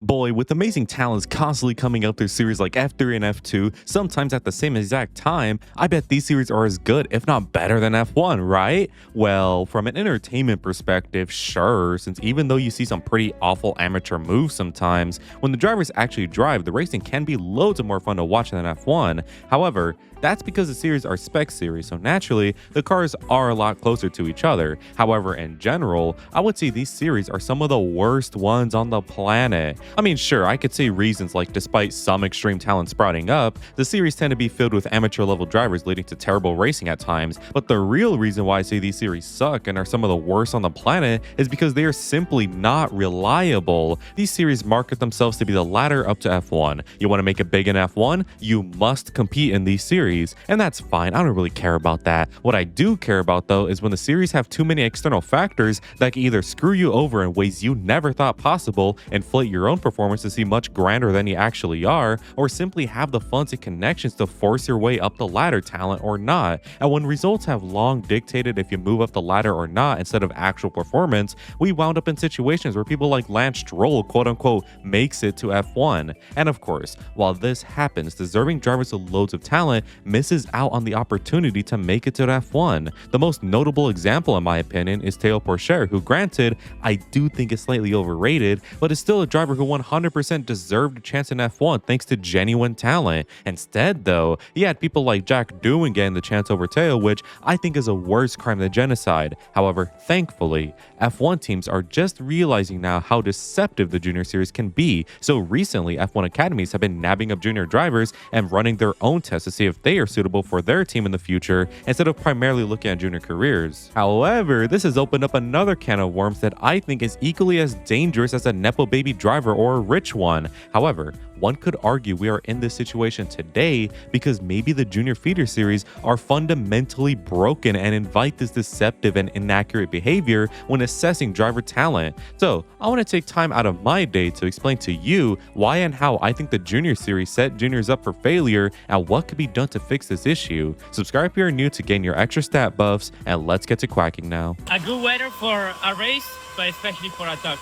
Boy, with amazing talents constantly coming out through series like F3 and F2, sometimes at the same exact time, I bet these series are as good, if not better than F1, right? Well, from an entertainment perspective, sure, since even though you see some pretty awful amateur moves sometimes, when the drivers actually drive, the racing can be loads of more fun to watch than F1. However, that's because the series are spec series, so naturally, the cars are a lot closer to each other. However, in general, I would say these series are some of the worst ones on the planet. I mean, sure, I could say reasons like despite some extreme talent sprouting up, the series tend to be filled with amateur level drivers leading to terrible racing at times, but the real reason why I say these series suck and are some of the worst on the planet is because they are simply not reliable. These series market themselves to be the ladder up to F1. You want to make it big in F1? You must compete in these series. And that's fine, I don't really care about that. What I do care about though is when the series have too many external factors that can either screw you over in ways you never thought possible, inflate your own performance to seem much grander than you actually are, or simply have the funds and connections to force your way up the ladder, talent or not. And when results have long dictated if you move up the ladder or not instead of actual performance, we wound up in situations where people like Lance Stroll quote unquote makes it to F1. And of course, while this happens, deserving drivers with loads of talent misses out on the opportunity to make it to F1. The most notable example in my opinion is Théo Pourchaire, who granted I do think is slightly overrated, but is still a driver who 100% deserved a chance in F1 thanks to genuine talent. Instead though, he had people like Jack Doohan getting the chance over Théo, which I think is a worse crime than genocide. However, thankfully, F1 teams are just realizing now how deceptive the junior series can be, so recently F1 academies have been nabbing up junior drivers and running their own tests to see if they are suitable for their team in the future instead of primarily looking at junior careers. However, this has opened up another can of worms that I think is equally as dangerous as a Nepo baby driver or a rich one. However, one could argue we are in this situation today because maybe the junior feeder series are fundamentally broken and invite this deceptive and inaccurate behavior when assessing driver talent. So I want to take time out of my day to explain to you why and how I think the junior series set juniors up for failure and what could be done to fix this issue. Subscribe if you're new to gain your extra stat buffs, and let's get to quacking now. A good weather for a race, but especially for a dog.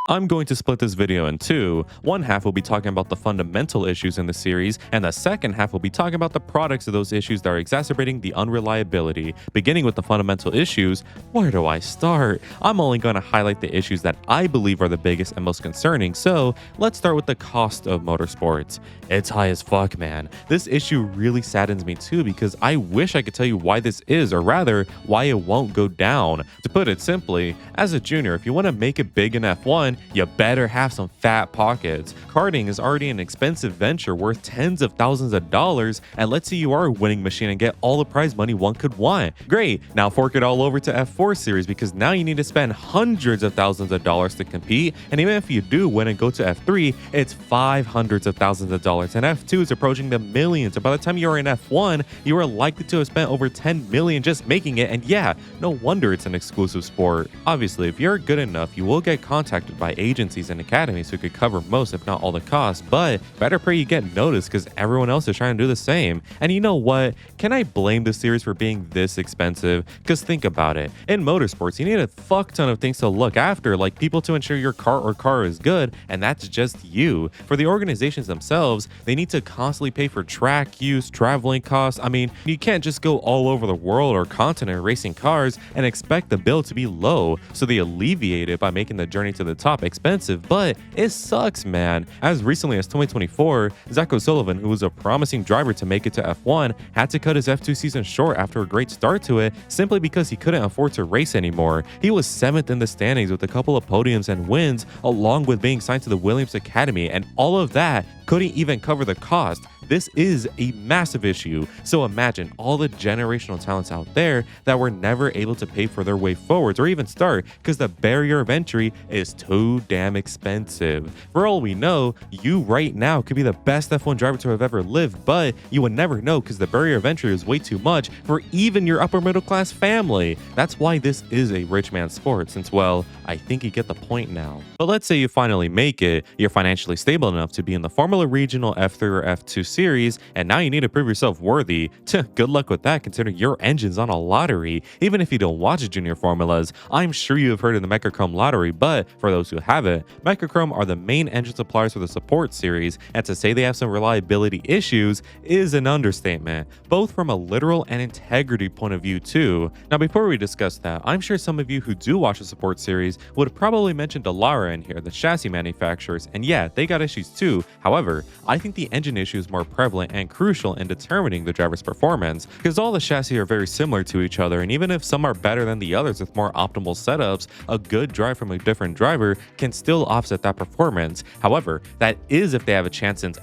I'm going to split this video in two. One half will be talking about the fundamental issues in the series, and the second half will be talking about the products of those issues that are exacerbating the unreliability. Beginning with the fundamental issues, where do I start? I'm only going to highlight the issues that I believe are the biggest and most concerning, so let's start with the cost of motorsports. It's high as fuck, man. This issue really saddens me too because I wish I could tell you why this is, or rather, why it won't go down. To put it simply, as a junior, if you want to make it big in F1, you better have some fat pockets. Karting is already an expensive venture worth tens of thousands of dollars, and let's say you are a winning machine and get all the prize money one could want. Great, now fork it all over to F4 series because now you need to spend hundreds of thousands of dollars to compete, and even if you do win and go to F3, it's hundreds of thousands of dollars, and F2 is approaching the millions, and by the time you're in F1, you are likely to have spent over 10 million just making it, and yeah, no wonder it's an exclusive sport. Obviously, if you're good enough, you will get contacted by agencies and academies who could cover most if not all the costs, but better pray you get noticed because everyone else is trying to do the same. And you know what? Can I blame the series for being this expensive? Because think about it. In motorsports, you need a fuck ton of things to look after, like people to ensure your car is good, and that's just you. For the organizations themselves, they need to constantly pay for track use, traveling costs. I mean, you can't just go all over the world or continent racing cars and expect the bill to be low, so they alleviate it by making the journey to the top expensive, but it sucks, man. As recently as 2024, Zach O'Sullivan, who was a promising driver to make it to F1, had to cut his F2 season short after a great start to it simply because he couldn't afford to race anymore. He was 7th in the standings with a couple of podiums and wins, along with being signed to the Williams Academy, and all of that couldn't even cover the cost. This is a massive issue. So imagine all the generational talents out there that were never able to pay for their way forwards or even start because the barrier of entry is too damn expensive. For all we know, you right now could be the best F1 driver to have ever lived, but you would never know because the barrier of entry is way too much for even your upper middle class family. That's why this is a rich man's sport, since, well, I think you get the point now. But let's say you finally make it, you're financially stable enough to be in the Formula Regional F3 or F2 series series, and now you need to prove yourself worthy. Good luck with that considering your engine's on a lottery. Even if you don't watch junior formulas, I'm sure you have heard of the Mechachrome lottery, but for those who haven't, Mechachrome are the main engine suppliers for the support series, and to say they have some reliability issues is an understatement, both from a literal and integrity point of view too. Now before we discuss that, I'm sure some of you who do watch the support series would probably mention Dallara in here, the chassis manufacturers, and yeah, they got issues too. However, I think the engine issue is more prevalent and crucial in determining the driver's performance, because all the chassis are very similar to each other, and even if some are better than the others with more optimal setups, a good drive from a different driver can still offset that performance. However, that is if they have a chance, since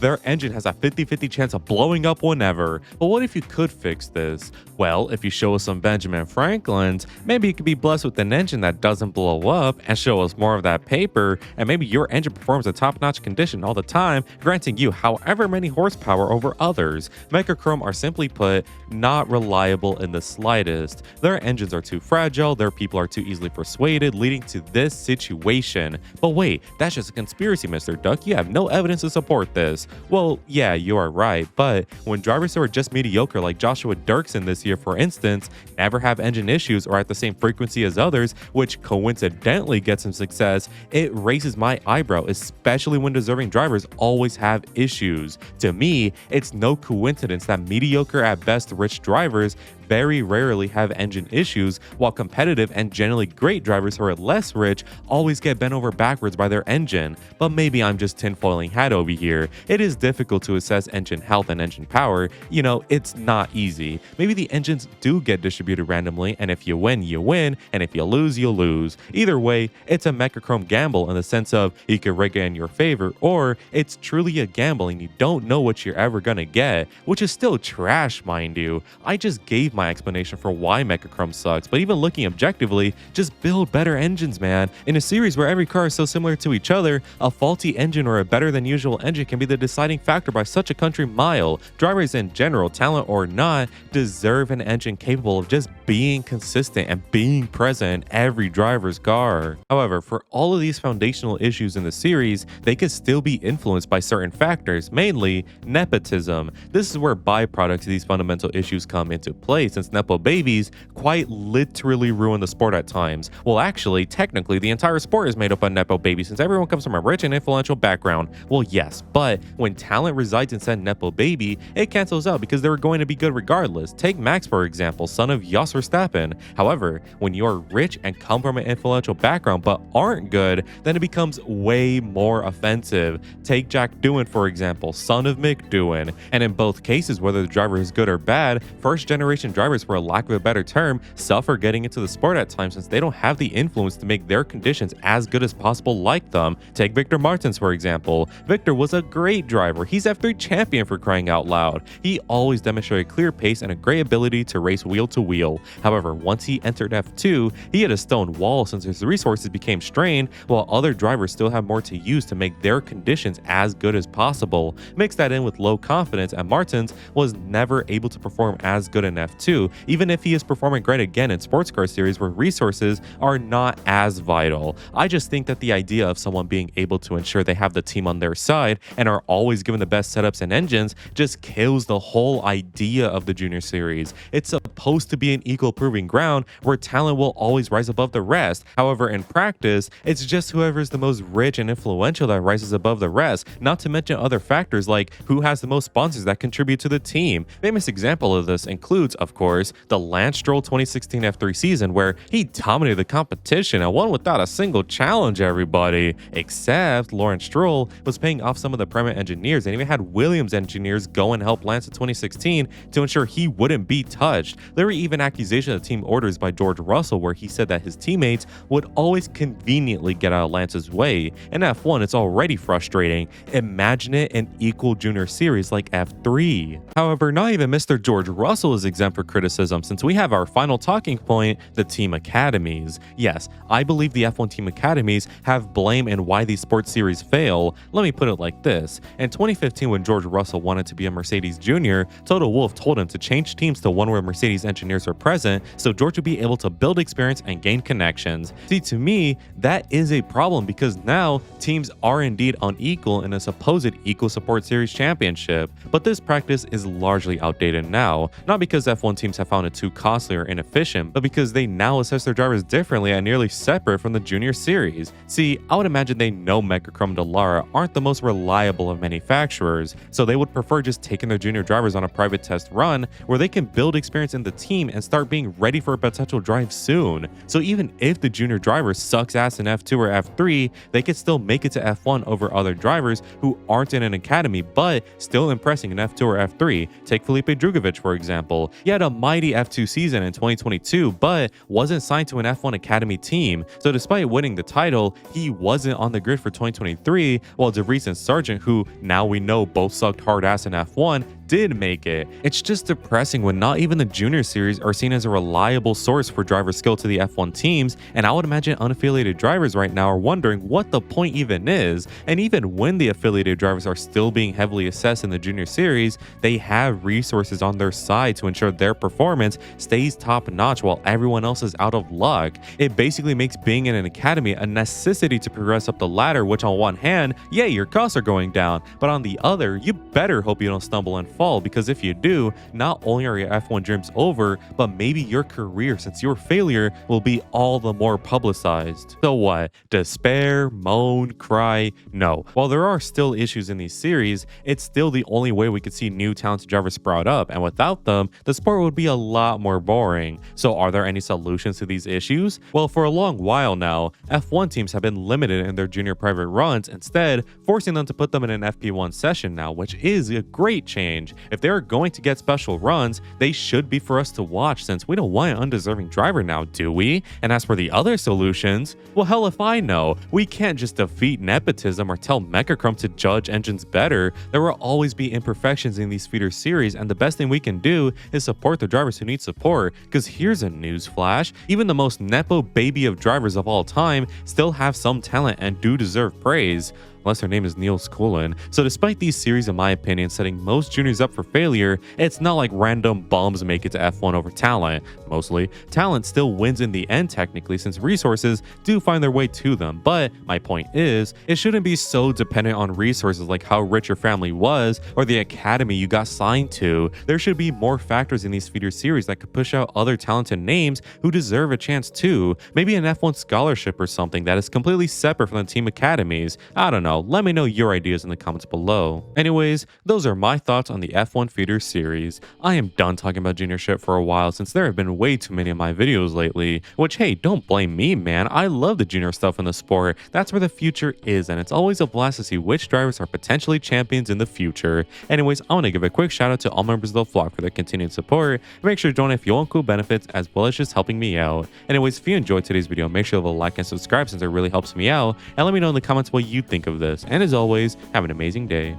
their engine has a 50-50 chance of blowing up whenever. But what if you could fix this? Well, if you show us some Benjamin Franklin's, maybe you could be blessed with an engine that doesn't blow up and show us more of that paper, and maybe your engine performs a top-notch condition all the time, granting you however many horsepower over others. Mechachrome are simply put, not reliable in the slightest. Their engines are too fragile, their people are too easily persuaded, leading to this situation. But wait, that's just a conspiracy, Mr. Duck. You have no evidence to support this. Well, yeah, you are right, but when drivers who are just mediocre like Joshua Dirksen this year, for instance, never have engine issues or at the same frequency as others, which coincidentally gets him success, it raises my eyebrow, especially when deserving drivers always have issues. To me, it's no coincidence that mediocre at best rich drivers very rarely have engine issues, while competitive and generally great drivers who are less rich always get bent over backwards by their engine. But maybe I'm just tinfoiling hat over here. It is difficult to assess engine health and engine power. You know, it's not easy. Maybe the engines do get distributed randomly, and if you win, you win, and if you lose, you lose. Either way, it's a Mechachrome gamble in the sense of you can rig it in your favor, or it's truly a gamble and you don't know what you're ever gonna get, which is still trash, mind you. I just gave my explanation for why Mechachrome sucks, but even looking objectively, just build better engines, man. In a series where every car is so similar to each other, a faulty engine or a better than usual engine can be the deciding factor by such a country mile. Drivers in general, talent or not, deserve an engine capable of just being consistent and being present in every driver's car. However, for all of these foundational issues in the series, they could still be influenced by certain factors, mainly nepotism. This is where byproducts of these fundamental issues come into play, since Nepo babies quite literally ruin the sport at times. Well, actually, technically, the entire sport is made up of Nepo babies since everyone comes from a rich and influential background. Well, yes, but when talent resides in said Nepo baby, it cancels out because they're going to be good regardless. Take Max, for example, son of Jos Verstappen. However, when you're rich and come from an influential background but aren't good, then it becomes way more offensive. Take Jack Doohan, for example, son of Mick Doohan. And in both cases, whether the driver is good or bad, first generation drivers, for a lack of a better term, suffer getting into the sport at times since they don't have the influence to make their conditions as good as possible like them. Take Victor Martins, for example. Victor was a great driver. He's F3 champion, for crying out loud. He always demonstrated clear pace and a great ability to race wheel to wheel. However, once he entered F2, he hit a stone wall since his resources became strained, while other drivers still have more to use to make their conditions as good as possible. Mix that in with low confidence, and Martins was never able to perform as good in F2, even if he is performing great again in sports car series where resources are not as vital. I just think that the idea of someone being able to ensure they have the team on their side and are always given the best setups and engines just kills the whole idea of the junior series. It's supposed to be an equal proving ground where talent will always rise above the rest. However, in practice, it's just whoever is the most rich and influential that rises above the rest, not to mention other factors like who has the most sponsors that contribute to the team. Famous example of this includes, of course, the Lance Stroll 2016 F3 season where he dominated the competition and won without a single challenge, everybody. Except Lawrence Stroll was paying off some of the Prema engineers and even had Williams engineers go and help Lance in 2016 to ensure he wouldn't be touched. There were even accusations of team orders by George Russell where he said that his teammates would always conveniently get out of Lance's way. In F1, it's already frustrating. Imagine it in equal junior series like F3. However, not even Mr. George Russell is exempt for criticism since we have our final talking point, the team academies. Yes, I believe the F1 team academies have blame in why these sports series fail. Let me put it like this. In 2015, when George Russell wanted to be a Mercedes Junior, Toto Wolff told him to change teams to one where Mercedes engineers were present so George would be able to build experience and gain connections. See, to me, that is a problem because now teams are indeed unequal in a supposed equal support series championship. But this practice is largely outdated now, not because F1 teams have found it too costly or inefficient, but because they now assess their drivers differently and nearly separate from the junior series. See, I would imagine they know Mecachrome and Dallara aren't the most reliable of manufacturers, so they would prefer just taking their junior drivers on a private test run where they can build experience in the team and start being ready for a potential drive soon. So even if the junior driver sucks ass in F2 or F3, they could still make it to F1 over other drivers who aren't in an academy but still impressing in F2 or F3. Take Felipe Drugovich for example. He had a mighty F2 season in 2022 but wasn't signed to an F1 academy team, so despite winning the title, he wasn't on the grid for 2023, while DeVries and Sargent, who now we know both sucked hard ass in F1, did make it. It's just depressing when not even the junior series are seen as a reliable source for driver skill to the F1 teams, and I would imagine unaffiliated drivers right now are wondering what the point even is. And even when the affiliated drivers are still being heavily assessed in the junior series, they have resources on their side to ensure their performance stays top notch while everyone else is out of luck. It basically makes being in an academy a necessity to progress up the ladder, which on one hand, yeah, your costs are going down, but on the other, you better hope you don't stumble and fall, because if you do, not only are your F1 dreams over, but maybe your career, since your failure will be all the more publicized. So what? Despair, moan, cry? No. While there are still issues in these series, it's still the only way we could see new talented drivers sprout up, and without them, the sport would be a lot more boring. So are there any solutions to these issues? Well, for a long while now, F1 teams have been limited in their junior private runs, instead forcing them to put them in an FP1 session now, which is a great change. If they are going to get special runs, they should be for us to watch, since we don't want an undeserving driver now, do we? And as for the other solutions, well, hell if I know. We can't just defeat Nepotism or tell Mecachrome to judge engines better. There will always be imperfections in these feeder series, and the best thing we can do is support the drivers who need support, because here's a news flash: even the most nepo baby of drivers of all time still have some talent and do deserve praise. Unless her name is Niels Coolin. So despite these series, in my opinion, setting most juniors up for failure, it's not like random bums make it to F1 over talent. Mostly, talent still wins in the end technically, since resources do find their way to them. But my point is, it shouldn't be so dependent on resources like how rich your family was or the academy you got signed to. There should be more factors in these feeder series that could push out other talented names who deserve a chance too. Maybe an F1 scholarship or something that is completely separate from the team academies. I don't know. Let me know your ideas in the comments below. Anyways, those are my thoughts on the F1 feeder series. I am done talking about junior shit for a while, since there have been way too many of my videos lately, which hey, don't blame me, man. I love the junior stuff in the sport. That's where the future is, and it's always a blast to see which drivers are potentially champions in the future. Anyways, I want to give a quick shout out to all members of the vlog for their continued support. Make sure to join if you want cool benefits as well as just helping me out. Anyways, if you enjoyed today's video, make sure to leave a like and subscribe, since it really helps me out, and let me know in the comments what you think of this. And as always, have an amazing day.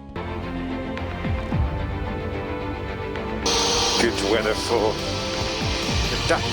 Good weather for the duck.